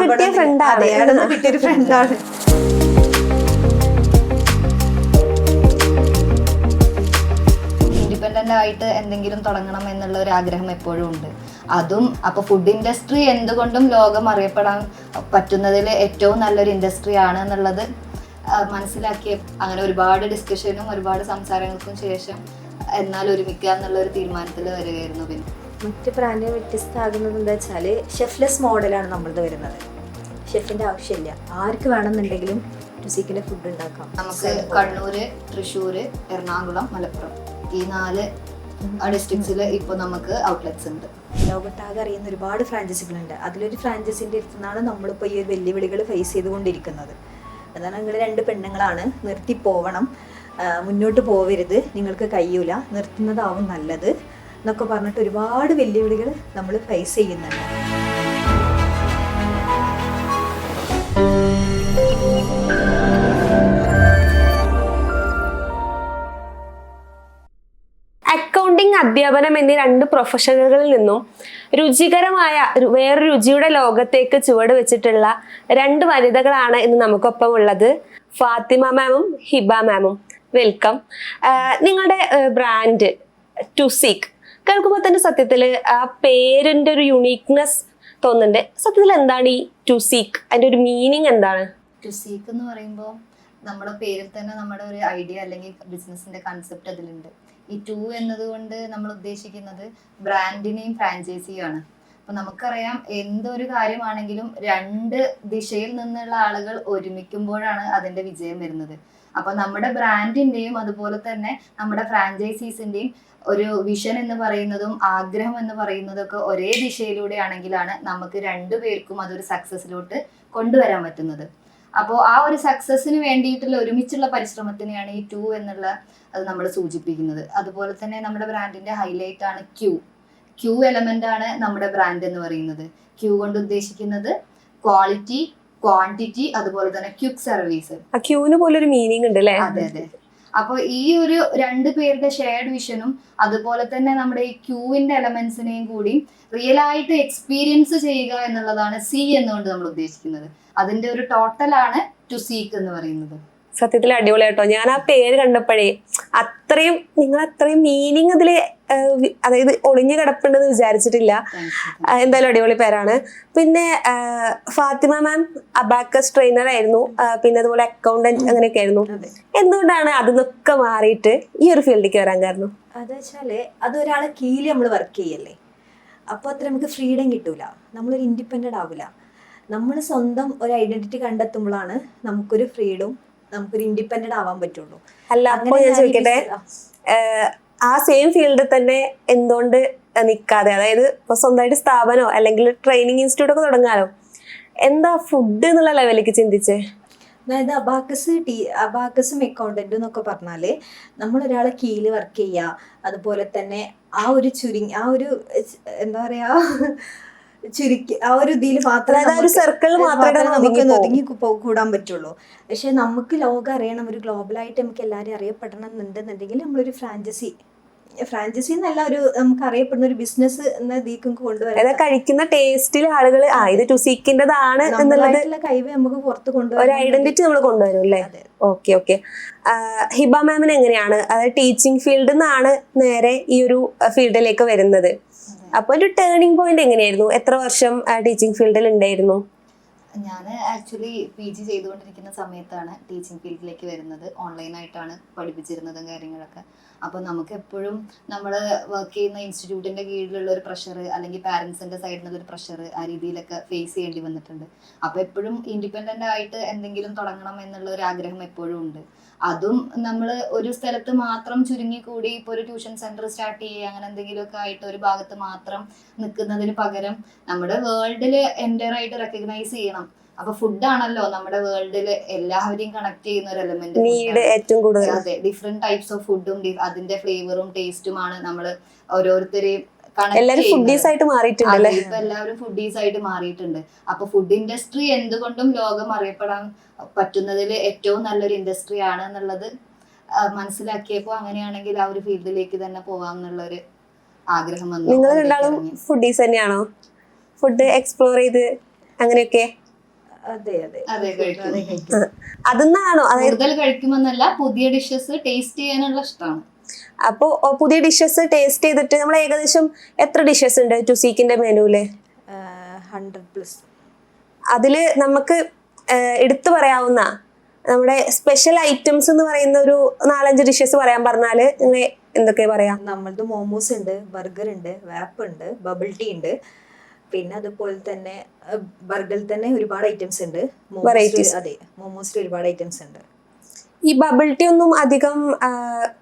കിട്ടിയൊരു ഫ്രണ്ടാണ്. ഇൻഡിപെൻഡന്റ് ആയിട്ട് എന്തെങ്കിലും തുടങ്ങണം എന്നുള്ള ഒരു ആഗ്രഹം എപ്പോഴും ഉണ്ട്. അതും അപ്പൊ ഫുഡ് ഇൻഡസ്ട്രി എന്തുകൊണ്ടും ലോകം അറിയപ്പെടാൻ പറ്റുന്നതിൽ ഏറ്റവും നല്ലൊരു ഇൻഡസ്ട്രി ആണ് എന്നുള്ളത് മനസ്സിലാക്കിയ അങ്ങനെ ഒരുപാട് ഡിസ്കഷനും ഒരുപാട് സംസാരങ്ങൾക്കും ശേഷം എന്നാൽ ഒരുമിക്കുക എന്നുള്ള ഒരു തീരുമാനത്തിൽ വരികയായിരുന്നു. പിന്നെ മറ്റ് ബ്രാൻഡിന് വ്യത്യസ്തമാകുന്നത് എന്താ വെച്ചാൽ ഷെഫ്ലെസ് മോഡലാണ് നമ്മളത് വരുന്നത്. ഷെഫിൻ്റെ ആവശ്യമില്ല, ആർക്ക് വേണമെന്നുണ്ടെങ്കിലും രുസിക്കിൻ്റെ ഫുഡ് ഉണ്ടാക്കാം. നമുക്ക് കണ്ണൂര്, തൃശ്ശൂര്, എറണാകുളം, മലപ്പുറം ഈ 4 ഡിസ്ട്രിക്ട്സിൽ ഇപ്പോൾ നമുക്ക് ഔട്ട്ലെറ്റ്സ് ഉണ്ട്. ലോകത്താകെ അറിയുന്ന ഒരുപാട് ഫ്രാഞ്ചൈസികളുണ്ട്. അതിലൊരു ഫ്രാഞ്ചൈസിൻ്റെ അടുത്ത് നിന്നാണ് നമ്മളിപ്പോൾ ഈ ഒരു വെല്ലുവിളികൾ ഫേസ് ചെയ്തുകൊണ്ടിരിക്കുന്നത്. അതാണ് നിങ്ങൾ 2 പെണ്ണുങ്ങളാണ്, നിർത്തി പോവണം, മുന്നോട്ട് പോവരുത്, നിങ്ങൾക്ക് കഴിയൂല, നിർത്തുന്നതാവും നല്ലത് എന്നൊക്കെ പറഞ്ഞിട്ട് ഒരുപാട് വെല്ലുവിളികൾ നമ്മൾ ഫേസ് ചെയ്യുന്നുണ്ട്. അക്കൗണ്ടിങ്, അധ്യാപനം എന്നീ 2 പ്രൊഫഷനുകളിൽ നിന്നും രുചികരമായ വേറൊരു രുചിയുടെ ലോകത്തേക്ക് ചുവട് വെച്ചിട്ടുള്ള 2 വനിതകളാണ് ഇന്ന് നമുക്കൊപ്പം ഉള്ളത്. ഫാത്തിമ മാമും ഹിബ മാമും, വെൽക്കം. നിങ്ങളുടെ ബ്രാൻഡ് ടുസീക്ക് കേൾക്കുമ്പോൾ തന്നെ സത്യത്തിൽ ആ പേരിന്റെ ഒരു യുണീക്നെസ് തോന്നുന്നുണ്ട്. സത്യത്തിൽ എന്താണ് ഈ ടുസീക്ക്? അതിന്റെ ഒരു മീനിങ് എന്താണ്? ടുസീക്ക് എന്ന് പറയുമ്പോൾ നമ്മുടെ പേരിൽ തന്നെ നമ്മുടെ ഒരു ഐഡിയ അല്ലെങ്കിൽ ബിസിനസിന്റെ കൺസെപ്റ്റ് അതിലുണ്ട്. ഈ 2 എന്നതുകൊണ്ട് നമ്മൾ ഉദ്ദേശിക്കുന്നത് ബ്രാൻഡിനെയും ഫ്രാഞ്ചൈസിയും ആണ്. അപ്പൊ നമുക്കറിയാം എന്തൊരു കാര്യമാണെങ്കിലും 2 ദിശയിൽ നിന്നുള്ള ആളുകൾ ഒരുമിക്കുമ്പോഴാണ് അതിന്റെ വിജയം വരുന്നത്. അപ്പൊ നമ്മുടെ ബ്രാൻഡിന്റെയും അതുപോലെ തന്നെ നമ്മുടെ ഫ്രാഞ്ചൈസീസിന്റെയും ഒരു വിഷൻ എന്ന് പറയുന്നതും ആഗ്രഹം എന്ന് പറയുന്നതും ഒക്കെ ഒരേ ദിശയിലൂടെ ആണെങ്കിലാണ് നമുക്ക് 2 പേർക്കും അതൊരു സക്സസിലോട്ട് കൊണ്ടുവരാൻ പറ്റുന്നത്. അപ്പോൾ ആ ഒരു സക്സസിന് വേണ്ടിയിട്ടുള്ള ഒരുമിച്ചുള്ള പരിശ്രമത്തിനെയാണ് ഈ 2 എന്നുള്ള അത് നമ്മൾ സൂചിപ്പിക്കുന്നത്. അതുപോലെ തന്നെ നമ്മുടെ ബ്രാൻഡിന്റെ ഹൈലൈറ്റ് ആണ് ക്യൂ എലമെന്റ് ആണ് നമ്മുടെ ബ്രാൻഡ് എന്ന് പറയുന്നത്. ക്യൂ കൊണ്ട് ഉദ്ദേശിക്കുന്നത് ക്വാളിറ്റി, ക്വാണ്ടിറ്റി, അതുപോലെ തന്നെ ക്വിക്ക് സർവീസ്. ക്യൂവിന് പോലൊരു മീനിങ് ഉണ്ട് അല്ലേ? അതെ അതെ. അപ്പൊ ഈ ഒരു 2 പേരുടെ ഷെയർഡ് വിഷനും അതുപോലെ തന്നെ നമ്മുടെ ഈ ക്യൂവിന്റെ എലമെന്റ്സിനെയും കൂടി റിയൽ ആയിട്ട് എക്സ്പീരിയൻസ് ചെയ്യുക എന്നുള്ളതാണ് സി എന്നുകൊണ്ട് നമ്മൾ ഉദ്ദേശിക്കുന്നത്. അതിന്റെ ഒരു ടോട്ടലാണ് ടു സീക്ക് എന്ന് പറയുന്നത്. സത്യത്തിൽ അടിപൊളിയാട്ടോ. ഞാൻ ആ പേര് കണ്ടപ്പോഴേ നിങ്ങൾ അത്രയും മീനിങ് അതില് അതായത് ഒളിഞ്ഞു കിടപ്പുണ്ടെന്ന് വിചാരിച്ചിട്ടില്ല. എന്തായാലും അടിപൊളി പേരാണ്. പിന്നെ ഫാത്തിമ മാം അബാക്കസ് ട്രെയിനർ ആയിരുന്നു, പിന്നെ അതുപോലെ അക്കൗണ്ടന്റ് അങ്ങനെയൊക്കെ ആയിരുന്നു. എന്തുകൊണ്ടാണ് അതിന്നൊക്കെ മാറിയിട്ട് ഈ ഒരു ഫീൽഡിലേക്ക് വരാൻ കാരണം? അത് വെച്ചാല് അതൊരാളെ കീഴിൽ നമ്മൾ വർക്ക് ചെയ്യല്ലേ, അപ്പോൾ അത്ര നമുക്ക് ഫ്രീഡം കിട്ടൂല, നമ്മളൊരു ഇൻഡിപെൻഡന്റ് ആവില്ല. നമ്മൾ സ്വന്തം ഒരു ഐഡന്റിറ്റി കണ്ടെത്തുമ്പോഴാണ് നമുക്കൊരു ഫ്രീഡം, നമുക്കൊരു ഇൻഡിപെൻഡന്റ് ആവാൻ പറ്റുള്ളൂ. അല്ല, അപ്പോൾ ഞാൻ ചോദിക്കട്ടെ, ആ സെയിം ഫീൽഡിൽ തന്നെ എന്തുകൊണ്ട് നിൽക്കാതെ, അതായത് ഇപ്പൊ സ്വന്തമായിട്ട് സ്ഥാപനമോ അല്ലെങ്കിൽ ട്രെയിനിങ് ഇൻസ്റ്റിറ്റ്യൂട്ട് ഒക്കെ തുടങ്ങാലോ, എന്താ ഫുഡ് എന്നുള്ള ലെവലിലേക്ക് ചിന്തിച്ചേ? അതായത് അബാക്കസും അക്കൗണ്ടന്റും എന്നൊക്കെ പറഞ്ഞാല് നമ്മളൊരാളെ കീഴിൽ വർക്ക് ചെയ്യുക, അതുപോലെ തന്നെ ആ ഒരു എന്താ പറയാ ചുരുക്കി ആ ഒരു ഇതിൽ മാത്രമേ നമുക്ക് ഒതുങ്ങി കൂടാൻ പറ്റുള്ളൂ. പക്ഷെ നമുക്ക് ലോകം അറിയണം, ഒരു ഗ്ലോബലായിട്ട് നമുക്ക് എല്ലാവരും അറിയപ്പെടണം എന്നുണ്ടെന്നുണ്ടെങ്കിൽ നമ്മളൊരു ഫ്രാഞ്ചൈസി എന്നല്ല, ഒരു നമുക്ക് അറിയപ്പെടുന്ന ഒരു ബിസിനസ് എന്ന ഇതിലേക്ക് കൊണ്ടുവരാം. കഴിക്കുന്ന ടേസ്റ്റിൽ ആളുകൾ ഇത് ടുസീക്കിൻ്റെതാണ് എന്നുള്ളത് കൈവേ നമുക്ക് പുറത്ത് കൊണ്ടുവരാം, ഒരു ഐഡന്റിറ്റി നമ്മൾ കൊണ്ടുവരും അല്ലേ? ഓക്കെ. ഹിബ മാമിന് എങ്ങനെയാണ്, അതായത് ടീച്ചിങ് ഫീൽഡിൽ നിന്നാണ് നേരെ ഈ ഒരു ഫീൽഡിലേക്ക് വരുന്നത്. അപ്പൊ ഒരു ടേണിംഗ് പോയിന്റ് എങ്ങനെയായിരുന്നു? എത്ര വർഷം ടീച്ചിങ് ഫീൽഡിൽ ഉണ്ടായിരുന്നു? ഞാൻ ആക്ച്വലി PG ചെയ്തുകൊണ്ടിരിക്കുന്ന സമയത്താണ് ടീച്ചിങ് ഫീൽഡിലേക്ക് വരുന്നത്. ഓൺലൈനായിട്ടാണ് പഠിപ്പിച്ചിരുന്നതും കാര്യങ്ങളൊക്കെ. അപ്പോൾ നമുക്ക് എപ്പോഴും നമ്മൾ വർക്ക് ചെയ്യുന്ന ഇൻസ്റ്റിറ്റ്യൂട്ടിൻ്റെ കീഴിലുള്ള ഒരു പ്രഷർ അല്ലെങ്കിൽ പാരൻസിൻ്റെ സൈഡിൽ നിന്നൊരു പ്രഷർ ആ രീതിയിലൊക്കെ ഫേസ് ചെയ്യേണ്ടി വന്നിട്ടുണ്ട്. അപ്പോൾ എപ്പോഴും ഇൻഡിപെൻഡൻ്റ് ആയിട്ട് എന്തെങ്കിലും തുടങ്ങണം എന്നുള്ള ഒരു ആഗ്രഹം എപ്പോഴും ഉണ്ട്. അതും നമ്മൾ ഒരു സ്ഥലത്ത് മാത്രം ചുരുങ്ങിക്കൂടി ഇപ്പോൾ ഒരു ട്യൂഷൻ സെൻറ്റർ സ്റ്റാർട്ട് ചെയ്യുക അങ്ങനെ എന്തെങ്കിലുമൊക്കെ ആയിട്ട് ഒരു ഭാഗത്ത് മാത്രം നിൽക്കുന്നതിന് പകരം നമ്മുടെ വേൾഡിൽ എൻ്റർ ആയിട്ട് റെക്കഗ്നൈസ് ചെയ്യണം. അപ്പൊ ഫുഡാണല്ലോ നമ്മുടെ വേൾഡില് എല്ലാവരെയും കണക്ട് ചെയ്യുന്ന ഒരു എലമെന്റ്. അതെ, ഡിഫറെന്റ് ടൈപ്സ് ഓഫ് ഫുഡും അതിന്റെ ഫ്ലേവറും ടേസ്റ്റുമാണ് നമ്മൾ ഓരോരുത്തരെയും എല്ലാവരും ഫുഡീസ് ആയിട്ട് മാറിയിട്ടുണ്ട്. ഇപ്പൊ എല്ലാവരും ഫുഡീസ് ആയിട്ട് മാറിയിട്ടുണ്ട്. അപ്പൊ ഫുഡ് ഇൻഡസ്ട്രി എന്തുകൊണ്ടും ലോകം അറിയപ്പെടാൻ പറ്റുന്നതിൽ ഏറ്റവും നല്ലൊരു ഇൻഡസ്ട്രി ആണ് എന്നുള്ളത് മനസ്സിലാക്കിയപ്പോ അങ്ങനെയാണെങ്കിൽ ആ ഒരു ഫീൽഡിലേക്ക് തന്നെ പോവാം എന്നുള്ളൊരു ആഗ്രഹം വന്നു. നിങ്ങൾ രണ്ടാളും ഫുഡീസ് തന്നെയാണോ? ഫുഡ് എക്സ്പ്ലോർ ചെയ്ത് അങ്ങനെയൊക്കെ? അതെ അതെ അതെ, കഴിക്കും. അതെ കഴിക്കും. അതെന്നാണോ? അതായത് കൂടുതൽ കഴിക്കുമെന്നല്ല, പുതിയ ഡിഷസ് ടേസ്റ്റ് ചെയ്യാനുള്ള ഇഷ്ടമാണ്. അപ്പോ പുതിയ ഡിഷസ് ടേസ്റ്റ് ചെയ്തിട്ട് നമ്മൾ ഏകദേശം എത്ര ഡിഷസ് ഉണ്ട് ടുസീക്കിന്റെ മെനുവില്? 100+. അതില് നമുക്ക് എടുത്തു പറയാവുന്ന നമ്മുടെ സ്പെഷ്യൽ ഐറ്റംസ് എന്ന് പറയുന്ന ഒരു 4-5 ഡിഷസ് പറയാൻ പറഞ്ഞാല് നിങ്ങൾ എന്തൊക്കെ പറയാം? നമ്മളത് മോമോസ് ഉണ്ട്, ബർഗർ ഉണ്ട്, വാപ്പ് ഉണ്ട്, ബബിൾ ടീ ഉണ്ട്. പിന്നെ അതുപോലെ തന്നെ ബർഗറിൽ തന്നെ ഒരുപാട് ഐറ്റംസ് ഉണ്ട്. Varieties. അതെ, മോമോസിൽ ഒരുപാട് ഐറ്റംസ് ഉണ്ട്. ഈ ബബിൾ ടീ ഒന്നും അധികം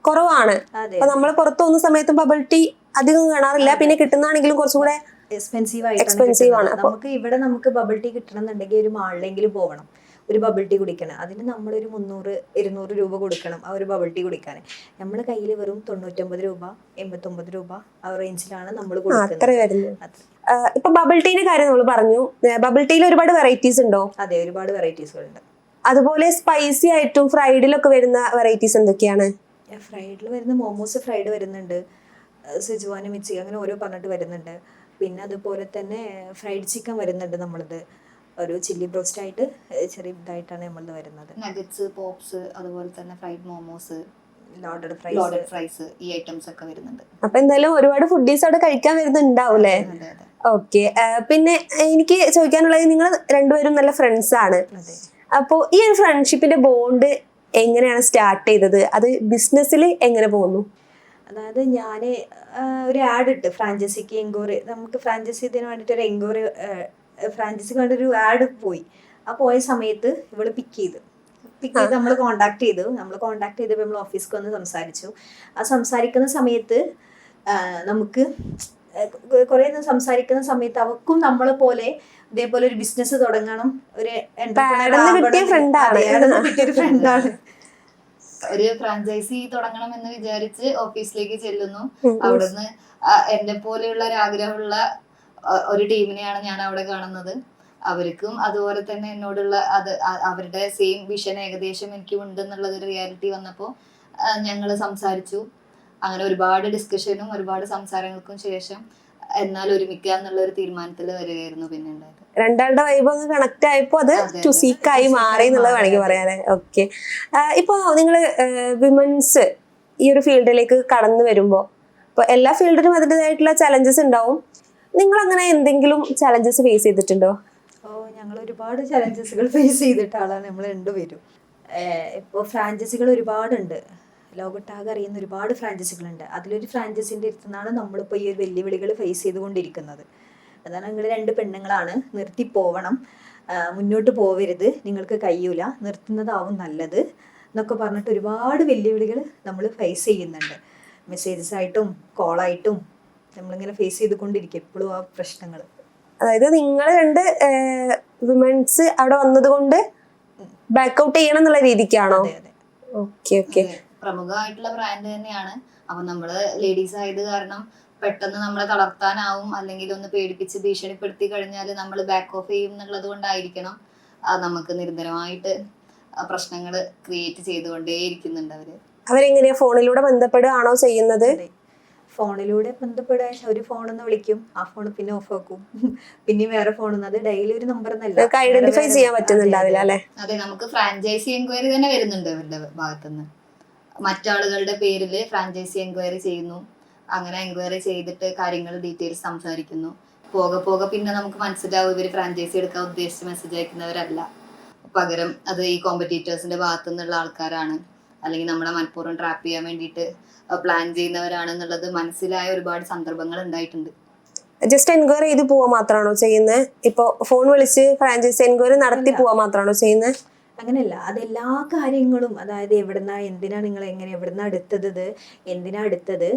കുറവാണ്. അതെ, അപ്പൊ നമ്മൾ പുറത്തു പോകുന്ന സമയത്തും ബബിൾ ടീ അധികം കാണാറില്ല. പിന്നെ കിട്ടുന്നതാണെങ്കിലും കുറച്ചുകൂടെ എക്സ്പെൻസീവ് Expensive ആണ്. ആയിട്ടാണ്. നമുക്ക് ഇവിടെ ബബിൾ ടീ കിട്ടണമെന്നുണ്ടെങ്കിൽ ഒരു മാളിലെങ്കിലും പോകണം ഒരു ബബിൾ ടീ കുടിക്കണം. അതിന് നമ്മളൊരു 300-200 രൂപ കൊടുക്കണം ആ ഒരു ബബിൾ ടീ കുടിക്കാൻ. നമ്മുടെ കയ്യിൽ വെറും 99 രൂപ 89 രൂപ ആ റേഞ്ചിലാണ് നമ്മൾ അത്ര കൊടുക്കുന്നത്. വരുന്നു. ഇപ്പൊ ബബിൾ ടീന്റെ കാര്യം നമ്മൾ പറഞ്ഞു. ബബിൾ ടീയിൽ ഒരുപാട് വെറൈറ്റീസ് ഉണ്ടോ? അതെ, ഒരുപാട് വെറൈറ്റീസുകളുണ്ട്. അതുപോലെ സ്പൈസി ആയിട്ടും ഫ്രൈഡിലൊക്കെ വരുന്ന വെറൈറ്റീസ് എന്തൊക്കെയാണ്? ഫ്രൈഡിൽ വരുന്ന മോമോസ് ഫ്രൈഡ് വരുന്നുണ്ട്, സിജുവാനും മിച്ചി അങ്ങനെ ഓരോ പറഞ്ഞിട്ട് വരുന്നുണ്ട്. പിന്നെ അതുപോലെ തന്നെ ഫ്രൈഡ് ചിക്കൻ വരുന്നുണ്ട്. നമ്മളത് ഒരു ചില്ലി ബ്രോസ്റ്റ് ആയിട്ട് ചെറിയ ഇതായിട്ടാണ് നമ്മളത് വരുന്നത്. നഗറ്റ്സ്, പോപ്സ്, അതുപോലെ തന്നെ fried momos, loaded loaded fries, ഈ ഐറ്റംസ് ഒക്കെ വരുന്നുണ്ട്. അപ്പൊ എന്തായാലും ഒരുപാട് ഫുഡീസ് അവിടെ കഴിക്കാൻ വരുന്നുണ്ടാവൂലേ? അതെ അതെ. ഓക്കെ. പിന്നെ എനിക്ക് ചോദിക്കാനുള്ളത്, നിങ്ങൾ രണ്ടുപേരും നല്ല ഫ്രണ്ട്സ് ആണ്. അതെ. അപ്പോ ഈ ഒരു ഫ്രണ്ട്ഷിപ്പിന്റെ ബോണ്ട് എങ്ങനെയാണ് സ്റ്റാർട്ട് ചെയ്തത്? അത് ബിസിനസ്സിൽ എങ്ങനെ പോകുന്നു? അതായത് ഞാൻ ഒരു ആഡ് ഇട്ട് ഫ്രാഞ്ചൈസിക്ക് എൻക്വയറി, നമുക്ക് ഫ്രാഞ്ചൈസി ഇതിന് വേണ്ടിയിട്ട് ഒരു എൻക്വയറി ഫ്രാഞ്ചൈസിക്ക് വേണ്ടി ഒരു ആഡ് പോയി. ആ പോയ സമയത്ത് ഇവള് പിക്ക് ചെയ്ത് നമ്മൾ കോണ്ടാക്ട് ചെയ്തു. ചെയ്തപ്പോൾ നമ്മൾ ഓഫീസിൽ വന്ന് സംസാരിച്ചു. ആ സംസാരിക്കുന്ന സമയത്ത് നമുക്ക് കുറേ സംസാരിക്കുന്ന സമയത്ത് അവക്കും നമ്മളെ പോലെ ഇതേപോലെ ഒരു ബിസിനസ് തുടങ്ങണം, ഒരു കിട്ടിയ ഫ്രണ്ടാണ്. ഒരു ഫ്രാഞ്ചൈസി തുടങ്ങണം എന്ന് വിചാരിച്ച് ഓഫീസിലേക്ക് ചെല്ലുന്നു. അവിടുന്ന് എന്നെ പോലെയുള്ള ഒരു ആഗ്രഹമുള്ള ഒരു ടീമിനെയാണ് ഞാൻ അവിടെ കാണുന്നത്. അവർക്കും അതുപോലെ തന്നെ എന്നോടുള്ള അവരുടെ സെയിം വിഷൻ ഏകദേശം എനിക്കും ഉണ്ടെന്നുള്ളത് ഒരു റിയാലിറ്റി വന്നപ്പോൾ ഞങ്ങൾ സംസാരിച്ചു. അങ്ങനെ ഒരുപാട് ഡിസ്കഷനും ഒരുപാട് സംസാരങ്ങൾക്കും ശേഷം എന്നാൽ ഒരുമിക്കുക എന്നുള്ള ഒരു തീരുമാനത്തിൽ വരികയായിരുന്നു പിന്നെ ഉണ്ടായത്. രണ്ടാളുടെ വൈബ് ഒന്ന് കണക്ട് ആയപ്പോ അത് ടുസീക്കായി മാറി എന്നുള്ളത് വേണമെങ്കിൽ പറയാല്ലേ? ഓക്കെ. ഇപ്പൊ നിങ്ങള് വിമൻസ് ഈ ഒരു ഫീൽഡിലേക്ക് കടന്നു വരുമ്പോ ഇപ്പൊ എല്ലാ ഫീൽഡിനും അതിൻ്റെതായിട്ടുള്ള ചലഞ്ചസ് ഉണ്ടാവും. നിങ്ങൾ അങ്ങനെ എന്തെങ്കിലും ചലഞ്ചസ് ഫേസ് ചെയ്തിട്ടുണ്ടോ? ഞങ്ങൾ ഒരുപാട് ചലഞ്ചസുകൾ ഫേസ് ചെയ്തിട്ട ആളാണ് നമ്മൾ രണ്ടുപേരും. ഇപ്പോൾ ഫ്രാഞ്ചൈസികൾ ഒരുപാടുണ്ട്, ലോകത്താകെ അറിയുന്ന ഒരുപാട് ഫ്രാഞ്ചൈസികളുണ്ട്. അതിലൊരു ഫ്രാഞ്ചൈസിൻ്റെ അടുത്തുനിന്നാണ് നമ്മളിപ്പോൾ ഈ ഒരു വെല്ലുവിളികൾ ഫേസ് ചെയ്തുകൊണ്ടിരിക്കുന്നത്. അതാണ് നിങ്ങൾ 2 പെണ്ണുങ്ങളാണ്, നിർത്തി പോവണം, മുന്നോട്ട് പോവരുത്, നിങ്ങൾക്ക് കഴിയൂല, നിർത്തുന്നതാവും നല്ലത് എന്നൊക്കെ പറഞ്ഞിട്ട് ഒരുപാട് വെല്ലുവിളികൾ നമ്മൾ ഫേസ് ചെയ്യുന്നുണ്ട്. മെസ്സേജസ് ആയിട്ടും കോളായിട്ടും നമ്മളിങ്ങനെ ഫേസ് ചെയ്തുകൊണ്ടിരിക്കും എപ്പോഴും ആ പ്രശ്നങ്ങൾ. അതായത് നിങ്ങൾ 2 വിമൻസ് അവിടെ വന്നത് കൊണ്ട് ബാക്കൗട്ട് ചെയ്യണം എന്നുള്ള രീതിക്കാണോ? Okay okay. പ്രമുഖമായിട്ടുള്ള ബ്രാൻഡ് തന്നെയാണ്. അപ്പൊ നമ്മള് ലേഡീസ് ആയത് കാരണം പെട്ടെന്ന് നമ്മളെ തളർത്താനാവും, അല്ലെങ്കിൽ ഒന്ന് പേടിപ്പിച്ച് ഭീഷണിപ്പെടുത്തി കഴിഞ്ഞാൽ നമ്മൾ ബാക്ക് ഓഫ് ചെയ്യും എന്നുള്ളത് കൊണ്ടായിരിക്കണം നമുക്ക് നിരന്തരമായിട്ട് പ്രശ്നങ്ങൾ ക്രിയേറ്റ് ചെയ്തുകൊണ്ടേയിരിക്കുന്നുണ്ട് അവരെങ്ങനെയാ ഫോണിലൂടെ ബന്ധപ്പെടുകയാണോ ചെയ്യുന്നത്? ഫോണിലൂടെ ബന്ധപ്പെടാൻ ഒരു ഫോണിന്ന് വിളിക്കും, ആ ഫോൺ പിന്നെ ഓഫ് ആക്കും, പിന്നെ വേറെ ഫോണിൽ അത് ഡെയിലി ഒരു നമ്പർ ഐഡന്റിഫൈ ചെയ്യാൻ പറ്റുന്നുണ്ടാവില്ല അല്ലെ? അതെ, നമുക്ക് ഫ്രാഞ്ചൈസി എൻക്വയറി തന്നെ വരുന്നുണ്ട് അവരുടെ ഭാഗത്തുനിന്ന്. മറ്റാളുകളുടെ പേരിൽ ഫ്രാഞ്ചൈസി എൻക്വയറി ചെയ്യുന്നു. അങ്ങനെ എൻക്വയറി ചെയ്തിട്ട് കാര്യങ്ങൾ ഡീറ്റെയിൽസ് സംസാരിക്കുന്നു. പോകെ പിന്നെ നമുക്ക് മനസ്സിലാവും ഇവർ ഫ്രാഞ്ചൈസി എടുക്കാൻ ഉദ്ദേശിച്ച് മെസ്സേജ് അയക്കുന്നവരല്ല, പകരം അത് ഈ കോമ്പറ്റീറ്റേഴ്സിന്റെ ഭാഗത്തു നിന്നുള്ള ആൾക്കാരാണ്, അല്ലെങ്കിൽ നമ്മളെ മനഃപൂർവ്വം ട്രാപ്പ് ചെയ്യാൻ വേണ്ടിയിട്ട് പ്ലാൻ ചെയ്യുന്നവരാണെന്നുള്ളത് മനസ്സിലായ ഒരുപാട് സന്ദർഭങ്ങൾ ഉണ്ടായിട്ടുണ്ട്. ജസ്റ്റ് എൻക്വയറി ചെയ്ത് പോവാ മാത്രമാണോ ചെയ്യുന്നത്? ഇപ്പൊ ഫോൺ വിളിച്ച് ഫ്രാഞ്ചൈസി എൻക്വയറി നടത്തി പോവാ മാത്രമാണോ ചെയ്യുന്നത്? അങ്ങനെയല്ല, അതെല്ലാ കാര്യങ്ങളും, അതായത് എന്തിനാ നിങ്ങൾ എവിടുന്നാ എടുത്തത്, എന്തിനാ എടുത്തത്,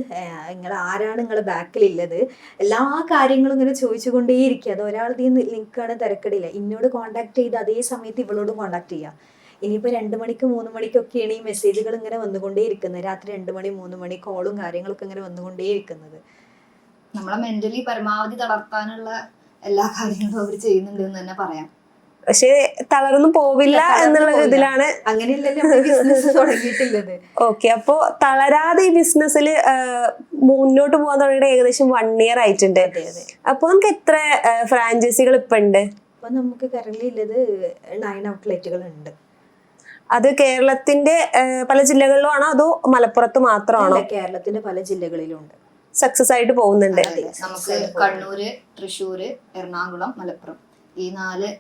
നിങ്ങൾ ആരാണ് നിങ്ങളെ ബാക്കിലുള്ളത്, എല്ലാ കാര്യങ്ങളും ഇങ്ങനെ ചോദിച്ചുകൊണ്ടേയിരിക്കുക. അത് ഒരാളുടെ നിൽക്കുകയാണ് തിരക്കടില്ല, എന്നോട് കോണ്ടാക്ട് ചെയ്ത് അതേ സമയത്ത് ഇവളോട് കോണ്ടാക്ട് ചെയ്യാം. ഇനിയിപ്പോൾ 2 മണിക്ക് 3 മണിക്കൊക്കെയാണ് ഈ മെസ്സേജുകൾ ഇങ്ങനെ വന്നുകൊണ്ടേയിരിക്കുന്നത്. രാത്രി 2 മണി 3 മണി കോളും കാര്യങ്ങളൊക്കെ ഇങ്ങനെ വന്നുകൊണ്ടേയിരിക്കുന്നത്. നമ്മളെ മെന്റലി പരമാവധി തളർത്താനുള്ള എല്ലാ കാര്യങ്ങളും അവർ ചെയ്യുന്നുണ്ട് എന്ന് തന്നെ പറയാം. പക്ഷെ തളർന്നു പോവില്ല എന്നുള്ള ഇതിലാണ്. അങ്ങനെയല്ലല്ലോ ബിസിനസ് തുടങ്ങിയിട്ടുള്ളത്. ഓക്കെ. അപ്പോ തളരാതെ ഈ ബിസിനസ്സിൽ മുന്നോട്ട് പോകാൻ തുടങ്ങിയിട്ട് ഏകദേശം 1 year ആയിട്ടുണ്ട്. അപ്പൊ നമുക്ക് എത്ര ഫ്രാഞ്ചൈസികൾ ഇപ്പൊ ഉണ്ട്? ഇപ്പൊ നമുക്ക് കറന്റ് ഉള്ളത് 9 ഔട്ട്ലെറ്റുകൾ ഉണ്ട്. അത് കേരളത്തിന്റെ പല ജില്ലകളിലും ആണോ അതോ മലപ്പുറത്ത് മാത്രമാണോ? കേരളത്തിന്റെ പല ജില്ലകളിലും ഉണ്ട്. സക്സസ് ആയിട്ട് പോകുന്നുണ്ട്. നമുക്ക് കണ്ണൂര്, തൃശ്ശൂര്, എറണാകുളം, മലപ്പുറം ഈ 4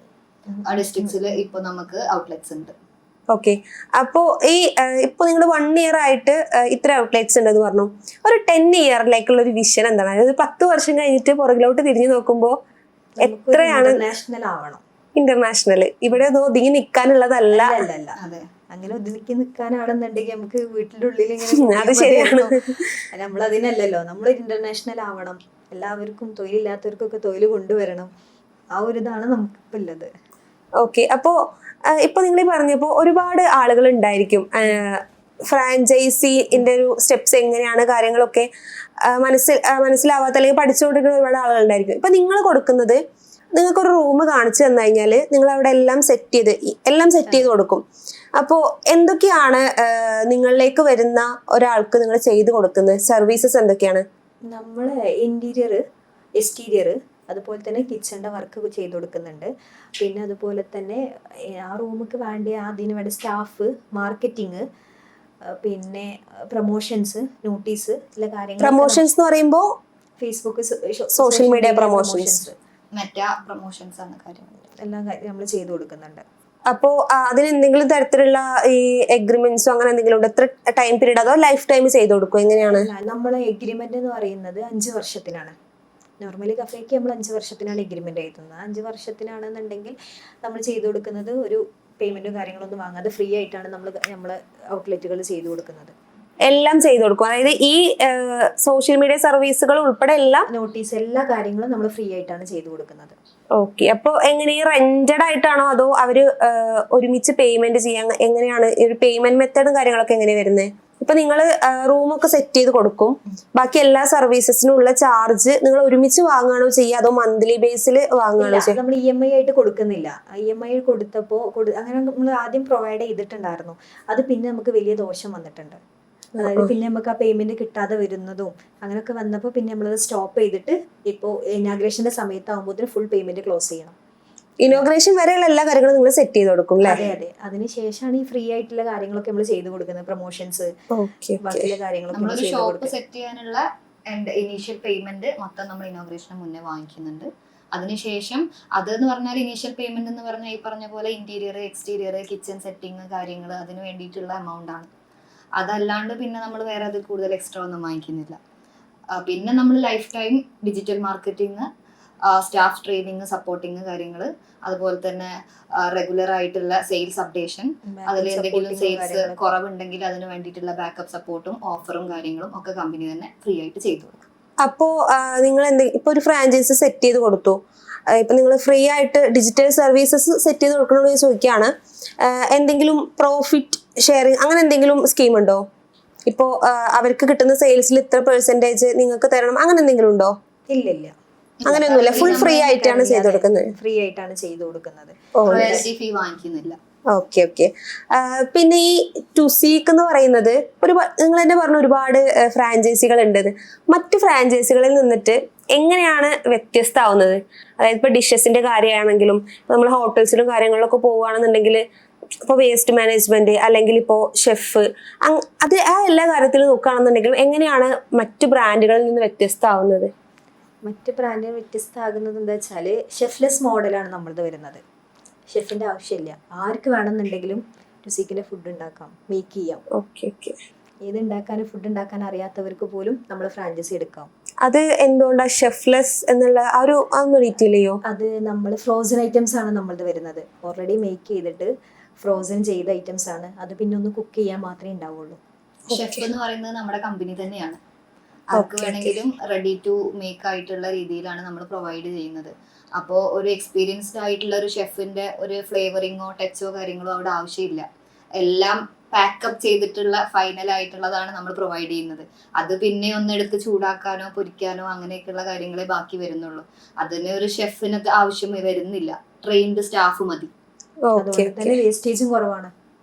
ഡിസ്ട്രിക്ട്സിൽ ഇപ്പൊ നമുക്ക് ഔട്ട്ലെറ്റ്സ് ഉണ്ട്. ഓക്കെ. അപ്പോ ഈ ഇപ്പൊ നിങ്ങൾ 1 ഇയർ ആയിട്ട് ഇത്ര ഔട്ട്ലെറ്റ്സ് ഉണ്ടെന്ന് പറഞ്ഞു. ഒരു 10 ഇയറിലേക്കുള്ള ഒരു വിഷൻ എന്താണ്? അതായത് 10 വർഷം കഴിഞ്ഞിട്ട് പുറകിലോട്ട് തിരിഞ്ഞു നോക്കുമ്പോൾ എത്രയാണ് ഇന്റർനാഷണൽ ആവണം? ഇന്റർനാഷണൽ ഇവിടെ ഒതുങ്ങി നിൽക്കാനുള്ളതല്ല. അതെ, അങ്ങനെ ഒതുക്കി നിൽക്കാനാണെന്നുണ്ടെങ്കിൽ നമുക്ക് വീട്ടിന്റെ ഉള്ളിൽ അത് ശരിയാണ്. നമ്മൾ അതിനല്ലല്ലോ, നമ്മൾ ഇന്റർനാഷണൽ ആവണം. എല്ലാവർക്കും തൊഴിലില്ലാത്തവർക്കൊക്കെ തൊഴിൽ കൊണ്ടുവരണം. ആ ഒരു ഇതാണ് നമുക്കിപ്പോൾ ഉള്ളത്. ഓക്കെ. അപ്പോ ഇപ്പൊ നിങ്ങൾ പറഞ്ഞപ്പോ ഒരുപാട് ആളുകൾ ഉണ്ടായിരിക്കും ഫ്രാഞ്ചൈസിന്റെ ഒരു സ്റ്റെപ്സ് എങ്ങനെയാണ് കാര്യങ്ങളൊക്കെ മനസ്സിലാവാത്ത അല്ലെങ്കിൽ പഠിച്ചുകൊണ്ടിരിക്കുന്ന ഒരുപാട് ആളുകൾ ഉണ്ടായിരിക്കും. ഇപ്പൊ നിങ്ങൾ കൊടുക്കുന്നത്, നിങ്ങൾക്കൊരു റൂം കാണിച്ചു തന്നു കഴിഞ്ഞാൽ നിങ്ങൾ അവിടെ എല്ലാം സെറ്റ് ചെയ്ത് കൊടുക്കും. അപ്പോൾ എന്തൊക്കെയാണ് നിങ്ങളിലേക്ക് വരുന്ന ഒരാൾക്ക് നിങ്ങൾ ചെയ്ത് കൊടുക്കുന്നത്? സർവീസസ് എന്തൊക്കെയാണ്? നമ്മള് ഇന്റീരിയർ, എക്സ്റ്റീരിയർ, അതുപോലെ തന്നെ കിച്ചണിന്റെ വർക്ക് ചെയ്ത് കൊടുക്കുന്നുണ്ട്. പിന്നെ അതുപോലെ തന്നെ ആ റൂമിക്ക് വേണ്ട അതിന് വേണ്ട സ്റ്റാഫ്, മാർക്കറ്റിംഗ്, പിന്നെ പ്രൊമോഷൻസ്, നോട്ടീസ്, എല്ലാ കാര്യങ്ങളും. പ്രൊമോഷൻസ് എന്ന് പറയുമ്പോൾ Facebook, social media promotions, meta promotions ആണ് കാര്യങ്ങൾ. എല്ലാ കാര്യം നമ്മൾ ചെയ്ത് കൊടുക്കുന്നുണ്ട്. അപ്പോ അതിന് എന്തെങ്കിലും തരത്തിലുള്ള ഈ എഗ്രിമെന്റ്സോ അങ്ങനെ എന്തെങ്കിലും ഉണ്ട്? എത്ര ടൈം പീരീഡ്, അതോ ലൈഫ് ടൈം ചെയ്ത് കൊടുക്കും? എങ്ങനെയാണ് നമ്മളെ എഗ്രിമെന്റ് എന്ന് പറയുന്നത്? 5 വർഷത്തിനാണ്. നോർമലി കഫേക്ക് നമ്മൾ 5 വർഷത്തിനാണ് എഗ്രിമെന്റ് എഴുതുന്നത്. 5 വർഷത്തിനാണെന്നുണ്ടെങ്കിൽ നമ്മൾ ചെയ്തു കൊടുക്കുന്നത് ഒരു പേയ്മെന്റും കാര്യങ്ങളൊന്നും വാങ്ങാതെ ഫ്രീ ആയിട്ടാണ് നമ്മൾ ഔട്ട്ലെറ്റുകൾ ചെയ്തു കൊടുക്കുന്നത്. എല്ലാം ചെയ്തു കൊടുക്കും. അതായത് ഈ സോഷ്യൽ മീഡിയ സർവീസുകൾ ഉൾപ്പെടെ എല്ലാം, നോട്ടീസ്, എല്ലാ കാര്യങ്ങളും നമ്മൾ ഫ്രീ ആയിട്ടാണ് ചെയ്തു കൊടുക്കുന്നത്. ഓക്കെ. അപ്പോൾ എങ്ങനെ റെന്റഡ് ആയിട്ടാണോ അതോ അവര് ഒരുമിച്ച് പേയ്മെന്റ് ചെയ്യാൻ? എങ്ങനെയാണ് ഒരു പേയ്മെന്റ് മെത്തേഡും കാര്യങ്ങളൊക്കെ എങ്ങനെയാണ് വരുന്നത്? ഇപ്പൊ നിങ്ങൾ റൂമൊക്കെ സെറ്റ് ചെയ്ത് കൊടുക്കും, ബാക്കി എല്ലാ സർവീസസിനും ഉള്ള ചാർജ് നിങ്ങൾ ഒരുമിച്ച് വാങ്ങുകയാണോ ചെയ്യുക അതോ മന്ത്ലി ബേസിൽ വാങ്ങുകയാണോ ചെയ്യുക? നമ്മൾ EMI ആയിട്ട് കൊടുക്കുന്നില്ല. EMI കൊടുത്തപ്പോൾ അങ്ങനെ നമ്മൾ ആദ്യം പ്രൊവൈഡ് ചെയ്തിട്ടുണ്ടായിരുന്നു. അത് പിന്നെ നമുക്ക് വലിയ ദോഷം വന്നിട്ടുണ്ട്. അതായത് പിന്നെ നമുക്ക് ആ പേയ്മെന്റ് കിട്ടാതെ വരുന്നതും അങ്ങനെയൊക്കെ വന്നപ്പോൾ പിന്നെ നമ്മളത് സ്റ്റോപ്പ് ചെയ്തിട്ട് ഇപ്പോൾ ഇനാഗ്രേഷന്റെ സമയത്താകുമ്പോൾ ഫുൾ പേയ്മെന്റ് ക്ലോസ് ചെയ്യണം. ഇനോഗ്രേഷൻ വരെയുള്ള എല്ലാ കാര്യങ്ങളും നിങ്ങൾ സെറ്റ് ചെയ്ത് കൊടുക്കും അല്ലേ? അതെ. അതിനുശേഷമാണ് ഈ ഫ്രീ ആയിട്ടുള്ള കാര്യങ്ങളൊക്കെ നമ്മൾ ചെയ്ത് കൊടുക്കുന്നത്. പ്രൊമോഷൻസ്, ബാക്കിയുള്ള കാര്യങ്ങളൊക്കെ ഷോപ്പ് സെറ്റ് ചെയ്യാനുള്ള ഇനീഷ്യൽ പേയ്മെന്റ് മൊത്തം നമ്മൾ ഇനോഗ്രേഷന് മുന്നേ വാങ്ങിക്കുന്നുണ്ട്. അതിനുശേഷം അതെന്ന് പറഞ്ഞാൽ ഇനീഷ്യൽ പേയ്മെന്റ് എന്ന് പറഞ്ഞാൽ ഈ പറഞ്ഞ പോലെ ഇന്റീരിയർ, എക്സ്റ്റീരിയർ, കിച്ചൺ സെറ്റിംഗ് കാര്യങ്ങൾ അതിന് വേണ്ടിയിട്ടുള്ള എമൗണ്ട് ആണ്. അതല്ലാണ്ട് പിന്നെ നമ്മൾ വേറെ അതിൽ കൂടുതൽ എക്സ്ട്രാ ഒന്നും വാങ്ങിക്കുന്നില്ല. പിന്നെ നമ്മൾ life time digital marketing, staff training, supporting കാര്യങ്ങൾ, അതുപോലെ തന്നെ റെഗുലർ ആയിട്ടുള്ള സെയിൽസ് അപ്ഡേഷൻ, അതിൽ എന്തെങ്കിലും സെയിൽസ് കുറവുണ്ടെങ്കിൽ അതിന് വേണ്ടിയിട്ടുള്ള ബാക്കപ്പ് സപ്പോർട്ടും ഓഫറും കാര്യങ്ങളും ഒക്കെ കമ്പനി തന്നെ ഫ്രീ ആയിട്ട് ചെയ്തു കൊടുക്കും. അപ്പോ നിങ്ങൾ ഇപ്പൊ ഒരു ഫ്രാഞ്ചൈസി സെറ്റ് ചെയ്ത് കൊടുത്തു, ഇപ്പൊ നിങ്ങൾ ഫ്രീ ആയിട്ട് ഡിജിറ്റൽ സർവീസസ് സെറ്റ് ചെയ്ത് കൊടുക്കണമെന്ന് ചോദിക്കുകയാണ്. എന്തെങ്കിലും പ്രോഫിറ്റ് ഷെയറിങ് അങ്ങനെ എന്തെങ്കിലും സ്കീം ഉണ്ടോ? ഇപ്പോ അവർക്ക് കിട്ടുന്ന സെയിൽസിൽ ഇത്ര പെർസെന്റേജ് നിങ്ങൾക്ക് തരണം, അങ്ങനെ എന്തെങ്കിലും ഉണ്ടോ? ഇല്ല, അങ്ങനെയൊന്നുമില്ല. ഫുൾ ഫ്രീ ആയിട്ടാണ് ചെയ്ത് കൊടുക്കുന്നത്. ഫ്രീ ആയിട്ടാണ് ചെയ്ത് കൊടുക്കുന്നത്. ഫീ വാങ്ങിക്കുന്നില്ല. ഓക്കെ. പിന്നെ ഈ ടുസീക്ക് എന്ന് പറയുന്നത് നിങ്ങൾ തന്നെ പറഞ്ഞ ഒരുപാട് ഫ്രാഞ്ചൈസികൾ ഉണ്ട്. മറ്റു ഫ്രാഞ്ചൈസികളിൽ നിന്നിട്ട് എങ്ങനെയാണ് വ്യത്യസ്തമാവുന്നത്? അതായത് ഇപ്പൊ ഡിഷസിന്റെ കാര്യമാണെങ്കിലും നമ്മൾ ഹോട്ടൽസിലും കാര്യങ്ങളിലൊക്കെ പോവുകയാണെന്നുണ്ടെങ്കിൽ ഇപ്പോൾ വേസ്റ്റ് മാനേജ്മെന്റ് അല്ലെങ്കിൽ ഇപ്പോൾ ഷെഫ്, അത് ആ എല്ലാ കാര്യത്തിലും നോക്കുകയാണെന്നുണ്ടെങ്കിലും എങ്ങനെയാണ് മറ്റു ബ്രാൻഡുകളിൽ നിന്ന് വ്യത്യസ്തമാവുന്നത്? മറ്റ് ബ്രാൻഡുകൾ വ്യത്യസ്തമാകുന്നത് എന്താ വെച്ചാൽ ഷെഫ്ലെസ് മോഡലാണ് നമ്മളത് വരുന്നത്. ഷെഫിന്റെ ആവശ്യമില്ല. ആർക്ക് വേണമെന്നുണ്ടെങ്കിലും രുസിക്കിന്റെ ഫുഡ് ഉണ്ടാക്കാം, മേക്ക് ചെയ്യാം. ഓക്കെ. ഏത് ഉണ്ടാക്കാനും ഫുഡ് ഉണ്ടാക്കാൻ അറിയാത്തവർക്ക് പോലും നമ്മൾ ഫ്രാഞ്ചൈസി എടുക്കാം. അത് എന്തുകൊണ്ടാണ് ഷെഫ്ലെസ് എന്നുള്ള അതൊന്ന് ഡീറ്റെയിൽ ചെയ്യോ? അത് നമ്മൾ ഫ്രോസൺ ഐറ്റംസ് ആണ് നമ്മളത് വരുന്നത്. ഓൾറെഡി മേക്ക് ചെയ്തിട്ട് ഫ്രോസൺ ചെയ്ത ഐറ്റംസ് ആണ്. അത് പിന്നെ ഒന്ന് കുക്ക് ചെയ്യാൻ മാത്രമേ ഉണ്ടാവുള്ളൂ. ഷെഫ് എന്ന് പറയുന്നത് നമ്മുടെ കമ്പനി തന്നെയാണ്. ആർക്ക് വേണമെങ്കിലും റെഡി ടു മേക്ക് ആയിട്ടുള്ള രീതിയിലാണ് നമ്മൾ പ്രൊവൈഡ് ചെയ്യുന്നത്. അപ്പോൾ ഒരു എക്സ്പീരിയൻസ്ഡ് ആയിട്ടുള്ള ഒരു ഷെഫിന്റെ ഒരു ഫ്ലേവറിങ്ങോ ടച്ചോ കാര്യങ്ങളോ അവിടെ ആവശ്യമില്ല. എല്ലാം പാക്കപ്പ് ചെയ്തിട്ടുള്ള ഫൈനൽ ആയിട്ടുള്ളതാണ് നമ്മൾ പ്രൊവൈഡ് ചെയ്യുന്നത്. അത് പിന്നെ ഒന്നെടുത്ത് ചൂടാക്കാനോ പൊരിക്കാനോ അങ്ങനെയൊക്കെയുള്ള കാര്യങ്ങളെ ബാക്കി വരുന്നുള്ളൂ. അതിന് ഒരു ഷെഫിന് ആവശ്യം വരുന്നില്ല. ട്രെയിൻഡ് സ്റ്റാഫ് മതി. അതുകൊണ്ട് തന്നെ വേസ്റ്റേജും കുറവാണ്.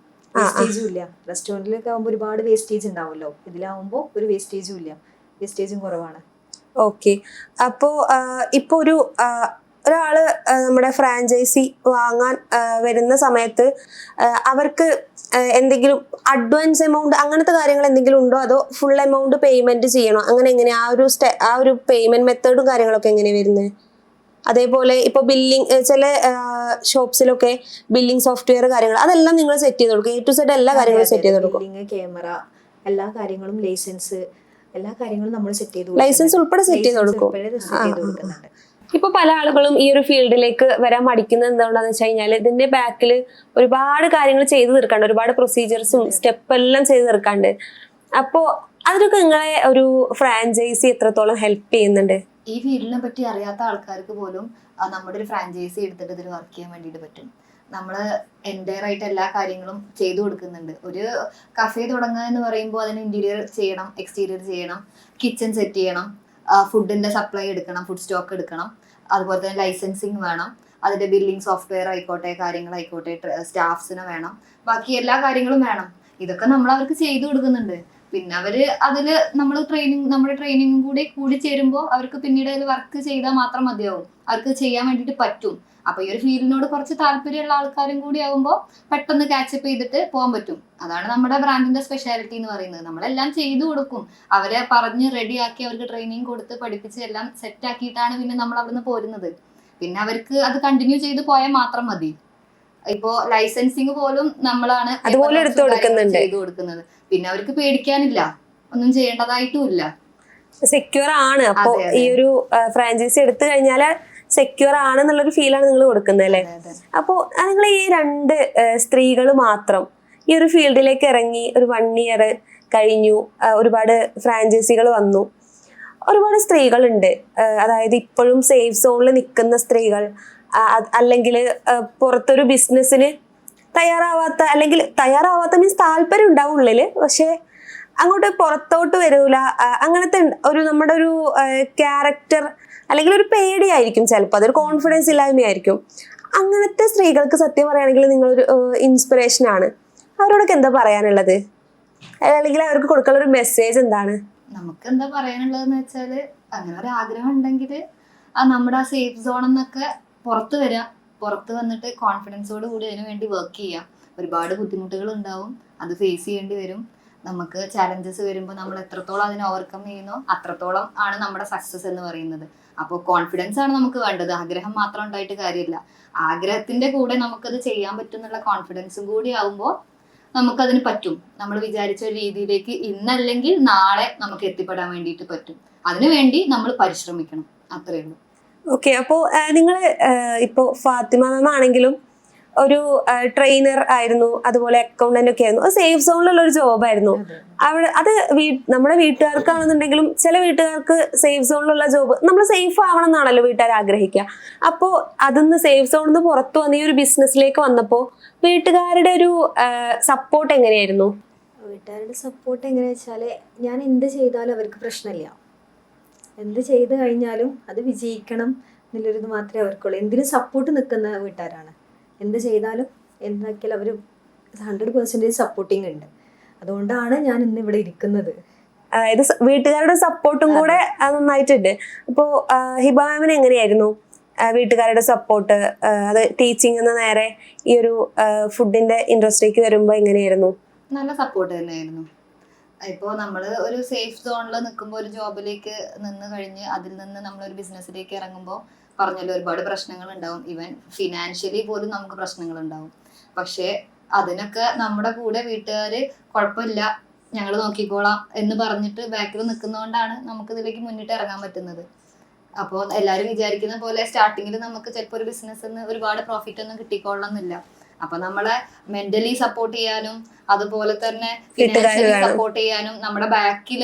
വേസ്റ്റേജും ഇല്ല. റെസ്റ്റോറൻറ്റിലൊക്കെ ആകുമ്പോൾ ഒരുപാട് വേസ്റ്റേജ് ഉണ്ടാവുമല്ലോ. ഇതിലാവുമ്പോൾ ഒരു വേസ്റ്റേജും ഇല്ല. വേസ്റ്റേജും കുറവാണ്. ഓക്കെ. അപ്പോൾ ഇപ്പോൾ ഒരാള് നമ്മുടെ ഫ്രാഞ്ചൈസി വാങ്ങാൻ വരുന്ന സമയത്ത് അവർക്ക് എന്തെങ്കിലും അഡ്വാൻസ് എമൗണ്ട് അങ്ങനത്തെ കാര്യങ്ങൾ എന്തെങ്കിലും ഉണ്ടോ, അതോ ഫുൾ എമൗണ്ട് പേയ്മെന്റ് ചെയ്യണോ, അങ്ങനെ എങ്ങനെ ആ ഒരു പേയ്മെന്റ് മെത്തേഡും കാര്യങ്ങളൊക്കെ എങ്ങനെയാണ് വരുന്നത്? അതേപോലെ ഇപ്പൊ ബില്ലിംഗ് ചില ഷോപ്സിലൊക്കെ ബില്ലിംഗ് സോഫ്റ്റ്വെയർ കാര്യങ്ങൾ അതെല്ലാം നിങ്ങൾ സെറ്റ് ചെയ്ത് കൊടുക്കും, A to Z എല്ലാ കാര്യങ്ങളും സെറ്റ് ചെയ്ത് കൊടുക്കും? ബില്ലിംഗ്, ക്യാമറ, എല്ലാ കാര്യങ്ങളും, ലൈസൻസ്, എല്ലാ കാര്യങ്ങളും നമ്മൾ സെറ്റ് ചെയ്ത് ലൈസൻസ് ഉൾപ്പെടെ സെറ്റ് ചെയ്ത് കൊടുക്കും. കൊടുക്കുന്നുണ്ട്. ഇപ്പൊ പല ആളുകളും ഈ ഒരു ഫീൽഡിലേക്ക് വരാൻ മടിക്കുന്നത് എന്താണെന്ന് വെച്ച് കഴിഞ്ഞാൽ ഇതിന്റെ ബാക്കിൽ ഒരുപാട് കാര്യങ്ങൾ ചെയ്തു തീർക്കാണ്ട്, ഒരുപാട് പ്രൊസീജിയേഴ്സും സ്റ്റെപ്പ് എല്ലാം ചെയ്ത് തീർക്കാണ്ട്. അപ്പോ അതിനൊക്കെ നിങ്ങളെ ഒരു ഫ്രാഞ്ചൈസി എത്രത്തോളം ഹെൽപ്പ് ചെയ്യുന്നുണ്ട്? ഈ ഫീൽഡിനെ പറ്റി അറിയാത്ത ആൾക്കാർക്ക് പോലും നമ്മുടെ ഒരു ഫ്രാഞ്ചൈസി എടുത്തിട്ട് ഇതിൽ വർക്ക് ചെയ്യാൻ വേണ്ടിയിട്ട് പറ്റും. നമ്മൾ എൻ്റയർ ആയിട്ട് എല്ലാ കാര്യങ്ങളും ചെയ്തു കൊടുക്കുന്നുണ്ട്. ഒരു കഫേ തുടങ്ങുക എന്ന് പറയുമ്പോൾ അതിന് ഇന്റീരിയർ ചെയ്യണം, എക്സ്റ്റീരിയർ ചെയ്യണം, കിച്ചൺ സെറ്റ് ചെയ്യണം, ഫുഡിന്റെ സപ്ലൈ എടുക്കണം, ഫുഡ് സ്റ്റോക്ക് എടുക്കണം, അതുപോലെ തന്നെ ലൈസൻസിങ് വേണം, അതിന്റെ ബില്ലിംഗ് സോഫ്റ്റ്വെയർ ആയിക്കോട്ടെ, കാര്യങ്ങളായിക്കോട്ടെ, സ്റ്റാഫ്സിനെ വേണം, ബാക്കി എല്ലാ കാര്യങ്ങളും വേണം. ഇതൊക്കെ നമ്മൾ അവർക്ക് ചെയ്തു കൊടുക്കുന്നുണ്ട്. പിന്നെ അവര് അതില് നമ്മുടെ ട്രെയിനിങ്ങും കൂടി ചേരുമ്പോൾ അവർക്ക് പിന്നീട് അതിൽ വർക്ക് ചെയ്താൽ മാത്രം മതിയാവും, അവർക്ക് ചെയ്യാൻ വേണ്ടിയിട്ട് പറ്റും. അപ്പൊ ഈ ഒരു ഫീൽഡിനോട് കുറച്ച് താല്പര്യമുള്ള ആൾക്കാരും കൂടി ആവുമ്പോൾ പെട്ടെന്ന് ക്യാച്ചപ്പ് ചെയ്തിട്ട് പോകാൻ പറ്റും. അതാണ് നമ്മുടെ ബ്രാൻഡിന്റെ സ്പെഷ്യാലിറ്റി എന്ന് പറയുന്നത്. നമ്മളെല്ലാം ചെയ്തു കൊടുക്കും, അവരെ പറഞ്ഞ് റെഡിയാക്കി അവർക്ക് ട്രെയിനിങ് കൊടുത്ത് പഠിപ്പിച്ച് എല്ലാം സെറ്റ് ആക്കിയിട്ടാണ് പിന്നെ നമ്മൾ അവിടുന്ന് പോരുന്നത്. പിന്നെ അവർക്ക് അത് കണ്ടിന്യൂ ചെയ്ത് പോയാൽ മാത്രം മതി. ഇപ്പോ ലൈസൻസിങ് പോലും നമ്മളാണ് ചെയ്തു കൊടുക്കുന്നത്. പിന്നെ അവർക്ക് പേടിക്കാനില്ല, ഒന്നും ചെയ്യേണ്ടതായിട്ടും ഇല്ല, സെക്യൂർ ആണ്. അപ്പോ ഈ ഒരു ഫ്രാഞ്ചൈസി എടുത്തു കഴിഞ്ഞാൽ സെക്യൂർ ആണെന്നുള്ളൊരു ഫീലാണ് നിങ്ങൾ കൊടുക്കുന്നത് അല്ലേ? അപ്പോൾ നിങ്ങൾ ഈ 2 സ്ത്രീകൾ മാത്രം ഈ ഒരു ഫീൽഡിലേക്ക് ഇറങ്ങി ഒരു 1 ഇയർ കഴിഞ്ഞു, ഒരുപാട് ഫ്രാഞ്ചൈസികൾ വന്നു, ഒരുപാട് സ്ത്രീകളുണ്ട്. അതായത് ഇപ്പോഴും സേഫ് സോണിൽ നിൽക്കുന്ന സ്ത്രീകൾ, അല്ലെങ്കിൽ പുറത്തൊരു ബിസിനസ്സിന് തയ്യാറാവാത്ത മീൻസ് താല്പര്യം ഉണ്ടാവും ഉള്ളില്, പക്ഷെ അങ്ങോട്ട് പുറത്തോട്ട് വരൂല. അങ്ങനത്തെ ഒരു നമ്മുടെ ഒരു ക്യാരക്ടർ അല്ലെങ്കിൽ ഒരു പേടിയായിരിക്കും, ചിലപ്പോൾ അതൊരു കോൺഫിഡൻസ് ഇല്ലായ്മയായിരിക്കും. അങ്ങനത്തെ സ്ത്രീകൾക്ക് സത്യം പറയുകയാണെങ്കിൽ നിങ്ങളൊരു ഇൻസ്പിറേഷൻ ആണ്. അവരോടൊക്കെ എന്താ പറയാനുള്ളത്, അല്ലെങ്കിൽ അവർക്ക് കൊടുക്കാനുള്ള ഒരു മെസ്സേജ് എന്താണ്? നമുക്ക് എന്താ പറയാനുള്ളതെന്ന് വെച്ചാല്, അങ്ങനെ ഒരു ആഗ്രഹം ഉണ്ടെങ്കിൽ നമ്മുടെ ആ സേഫ് സോൺ എന്നൊക്കെ പുറത്ത് വന്നിട്ട് കോൺഫിഡൻസോട് കൂടി അതിനു വേണ്ടി വർക്ക് ചെയ്യാം. ഒരുപാട് ബുദ്ധിമുട്ടുകൾ ഉണ്ടാവും, അത് ഫേസ് ചെയ്യേണ്ടി വരും. നമുക്ക് ചാലഞ്ചസ് വരുമ്പോൾ നമ്മൾ എത്രത്തോളം അതിനെ ഓവർകം ചെയ്യുന്നോ അത്രത്തോളം ആണ് നമ്മുടെ സക്സസ് എന്ന് പറയുന്നത്. അപ്പോൾ കോൺഫിഡൻസ് ആണ് നമുക്ക് വേണ്ടത്, ആഗ്രഹം മാത്രം ഉണ്ടായിട്ട് കാര്യമില്ല. ആഗ്രഹത്തിന്റെ കൂടെ നമുക്കത് ചെയ്യാൻ പറ്റും എന്നുള്ള കോൺഫിഡൻസും കൂടി ആവുമ്പോൾ നമുക്കതിന് പറ്റും. നമ്മൾ വിചാരിച്ച ഒരു രീതിയിലേക്ക് ഇന്നല്ലെങ്കിൽ നാളെ നമുക്ക് എത്തിപ്പെടാൻ വേണ്ടിയിട്ട് പറ്റും. അതിനുവേണ്ടി നമ്മൾ പരിശ്രമിക്കണം, അത്രയേ ഉള്ളൂ. ഓക്കെ, അപ്പോൾ നിങ്ങൾ ഇപ്പോൾ ഫാത്തിമ മാം ആണെങ്കിലും ഒരു ട്രെയിനർ ആയിരുന്നു, അതുപോലെ അക്കൗണ്ടന്റ് ഒക്കെ ആയിരുന്നു. സേഫ് സോണിലുള്ള ഒരു ജോബായിരുന്നു. അത് നമ്മുടെ വീട്ടുകാർക്കാണെന്നുണ്ടെങ്കിലും ചില വീട്ടുകാർക്ക് സേഫ് സോണിലുള്ള ജോബ് നമ്മൾ സേഫ് ആവണം എന്നാണല്ലോ വീട്ടുകാർ ആഗ്രഹിക്കുക. അപ്പോൾ അതിന്ന് സേഫ് സോണിൽ നിന്ന് പുറത്തു വന്ന് ഈ ഒരു ബിസിനസ്സിലേക്ക് വന്നപ്പോൾ വീട്ടുകാരുടെ ഒരു സപ്പോർട്ട് എങ്ങനെയായിരുന്നു? വീട്ടുകാരുടെ സപ്പോർട്ട് എങ്ങനെയാ വെച്ചാൽ, ഞാൻ എന്ത് ചെയ്താലും അവർക്ക് പ്രശ്നമില്ല. എന്ത് ചെയ്ത് കഴിഞ്ഞാലും അത് വിജയിക്കണം എന്നുള്ളൊരിത് മാത്രമേ അവർക്കുള്ളൂ. എന്തിനും സപ്പോർട്ട് നിൽക്കുന്ന വീട്ടുകാരാണ്. എന്ത് ചെയ്താലും എന്താക്കിയാലും അവർ 100% സപ്പോർട്ടിങ് ഉണ്ട്. അതുകൊണ്ടാണ് ഞാൻ ഇന്ന് ഇവിടെ ഇരിക്കുന്നത്. അതായത് വീട്ടുകാരുടെ സപ്പോർട്ടും കൂടെ നന്നായിട്ടുണ്ട്. അപ്പോൾ ഹിബ മാമിന് എങ്ങനെയായിരുന്നു വീട്ടുകാരുടെ സപ്പോർട്ട്? അത് ടീച്ചിങ് എന്ന നേരെ ഈ ഒരു ഫുഡിന്റെ ഇൻഡസ്ട്രിക്ക് വരുമ്പോൾ എങ്ങനെയായിരുന്നു? നല്ല സപ്പോർട്ട് തന്നെയായിരുന്നു. ഇപ്പോൾ നമ്മൾ ഒരു സേഫ് സോണിൽ നിൽക്കുമ്പോൾ, ഒരു ജോബിലേക്ക് നിന്ന് കഴിഞ്ഞ് അതിൽ നിന്ന് നമ്മളൊരു ബിസിനസ്സിലേക്ക് ഇറങ്ങുമ്പോൾ പറഞ്ഞല്ലോ ഒരുപാട് പ്രശ്നങ്ങൾ ഉണ്ടാവും. ഈവൻ ഫിനാൻഷ്യലി പോലും നമുക്ക് പ്രശ്നങ്ങൾ ഉണ്ടാവും. പക്ഷേ അതിനൊക്കെ നമ്മുടെ കൂടെ വീട്ടുകാർ കുഴപ്പമില്ല, ഞങ്ങൾ നോക്കിക്കോളാം എന്ന് പറഞ്ഞിട്ട് ബാക്കിൽ നിൽക്കുന്നതുകൊണ്ടാണ് നമുക്ക് ഇതിലേക്ക് മുന്നിട്ട് ഇറങ്ങാൻ പറ്റുന്നത്. അപ്പോൾ എല്ലാവരും വിചാരിക്കുന്ന പോലെ സ്റ്റാർട്ടിങ്ങിൽ നമുക്ക് ചിലപ്പോൾ ഒരു ബിസിനസ്സിന് ഒരുപാട് പ്രോഫിറ്റ് ഒന്നും കിട്ടിക്കൊള്ളണമെന്നില്ല. അപ്പൊ നമ്മളെ മെന്റലി സപ്പോർട്ട് ചെയ്യാനും അതുപോലെ തന്നെ ഫിനാൻഷ്യലി സപ്പോർട്ട് ചെയ്യാനും നമ്മുടെ ബാക്കിൽ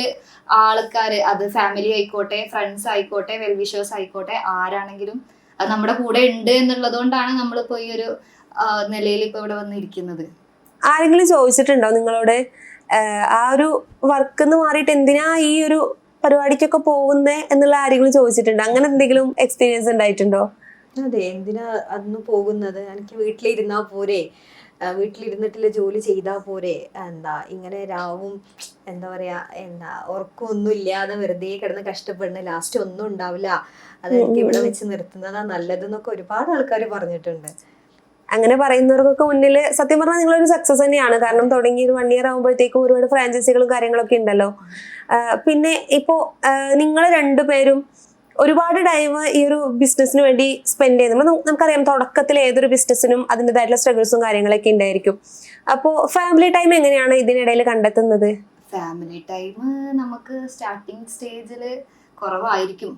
ആൾക്കാര്, അത് ഫാമിലി ആയിക്കോട്ടെ, ഫ്രണ്ട്സ് ആയിക്കോട്ടെ, വെൽവിഷേഴ്സ് ആയിക്കോട്ടെ, ആരാണെങ്കിലും അത് നമ്മുടെ കൂടെ ഉണ്ട് എന്നുള്ളത് കൊണ്ടാണ് നമ്മളിപ്പോ ഈ ഒരു നിലയിൽ ഇപ്പൊ ഇവിടെ വന്നിരിക്കുന്നത്. ആരെങ്കിലും ചോദിച്ചിട്ടുണ്ടോ നിങ്ങളോട് ആ ഒരു വർക്ക് മാറിയിട്ട് എന്തിനാ ഈ ഒരു പരിപാടിക്കൊക്കെ പോകുന്നേ എന്നുള്ള ആരെങ്കിലും ചോദിച്ചിട്ടുണ്ടോ? അങ്ങനെ എന്തെങ്കിലും എക്സ്പീരിയൻസ് ഉണ്ടായിട്ടുണ്ടോ? അതെ, എന്തിനാ അന്ന് പോകുന്നത്? എനിക്ക് വീട്ടിലിരുന്നാ പോരെ, വീട്ടിലിരുന്നിട്ടുള്ള ജോലി ചെയ്താൽ പോരെ, എന്താ ഇങ്ങനെ രാവും എന്താ പറയാ, എന്താ ഉറക്കമൊന്നും ഇല്ലാതെ വെറുതെ കിടന്ന് കഷ്ടപ്പെടുന്ന, ലാസ്റ്റ് ഒന്നും ഉണ്ടാവില്ല, അത് എനിക്ക് ഇവിടെ വെച്ച് നിർത്തുന്നതാ നല്ലതെന്നൊക്കെ ഒരുപാട് ആൾക്കാർ പറഞ്ഞിട്ടുണ്ട്. അങ്ങനെ പറയുന്നവർക്കൊക്കെ മുന്നിൽ സത്യം പറഞ്ഞാൽ നിങ്ങളൊരു സക്സസ് തന്നെയാണ്. കാരണം തുടങ്ങി ഒരു 1 year ആകുമ്പോഴത്തേക്കും ഒരുപാട് ഫ്രാഞ്ചൈസികളും കാര്യങ്ങളൊക്കെ ഉണ്ടല്ലോ. പിന്നെ ഇപ്പോ നിങ്ങൾ രണ്ടുപേരും ഒരുപാട് ടൈം ഈ ഒരു ബിസിനസ്സിന് വേണ്ടി സ്പെൻഡ് ചെയ്യുന്നത് നമുക്കറിയാം. തുടക്കത്തിൽ ഏതൊരു ബിസിനസ്സിനും അതിൻ്റെതായിട്ടുള്ള സ്ട്രഗിൾസും കാര്യങ്ങളൊക്കെ ഉണ്ടായിരിക്കും. അപ്പോൾ ഫാമിലി ടൈം എങ്ങനെയാണ് ഇതിനിടയിൽ കണ്ടെത്തുന്നത്? ഫാമിലി ടൈം നമുക്ക് സ്റ്റാർട്ടിങ് സ്റ്റേജിൽ കുറവായിരിക്കും.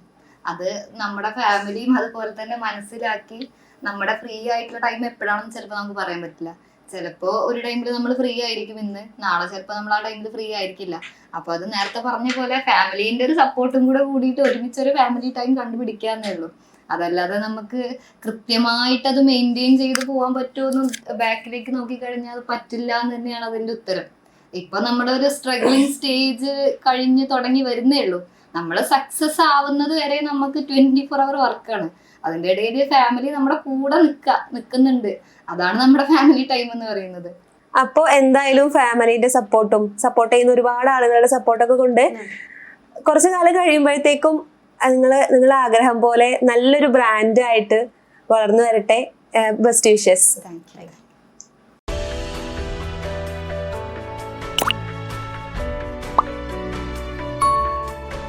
അത് നമ്മുടെ ഫാമിലിയും അതുപോലെ തന്നെ മനസ്സിലാക്കി നമ്മുടെ ഫ്രീ ആയിട്ടുള്ള ടൈം എപ്പോഴാണെന്ന് ചിലപ്പോൾ നമുക്ക് പറയാൻ പറ്റില്ല. ചിലപ്പോൾ ഒരു ടൈമിൽ നമ്മൾ ഫ്രീ ആയിരിക്കും ഇന്ന്, നാളെ ചിലപ്പോൾ നമ്മൾ ആ ടൈമിൽ ഫ്രീ ആയിരിക്കില്ല. അപ്പോൾ അത് നേരത്തെ പറഞ്ഞ പോലെ ഫാമിലീൻ്റെ ഒരു സപ്പോർട്ടും കൂടെ കൂടിയിട്ട് ഒരുമിച്ചൊരു ഫാമിലി ടൈം കണ്ടുപിടിക്കാന്നേ ഉള്ളൂ. അതല്ലാതെ നമുക്ക് കൃത്യമായിട്ട് അത് മെയിൻറ്റെയിൻ ചെയ്ത് പോകാൻ പറ്റുമെന്ന് ബാക്കിലേക്ക് നോക്കിക്കഴിഞ്ഞാൽ അത് പറ്റില്ല എന്ന് തന്നെയാണ് അതിൻ്റെ ഉത്തരം. ഇപ്പൊ നമ്മുടെ ഒരു സ്ട്രഗ്ലിംഗ് സ്റ്റേജ് കഴിഞ്ഞ് തുടങ്ങി വരുന്നേ ഉള്ളൂ. നമ്മൾ സക്സസ് ആവുന്നത് വരെ നമുക്ക് 24 hour വർക്കാണ്. അതിൻ്റെ ഇടയിൽ ഫാമിലി നമ്മുടെ കൂടെ നിൽക്കുന്നുണ്ട്. അതാണ് നമ്മുടെ ഫാമിലി ടൈം എന്ന് പറയുന്നത്. അപ്പോൾ എന്തായാലും ഫാമിലിന്റെ സപ്പോർട്ട് ചെയ്യുന്ന ഒരുപാട് ആളുകളുടെ സപ്പോർട്ടൊക്കെ കൊണ്ട് കുറച്ചു കാലം കഴിയുമ്പോഴത്തേക്കും നിങ്ങളെ ആഗ്രഹം പോലെ നല്ലൊരു ബ്രാൻഡ് ആയിട്ട് വളർന്നു വരട്ടെ. Best wishes. Thank you.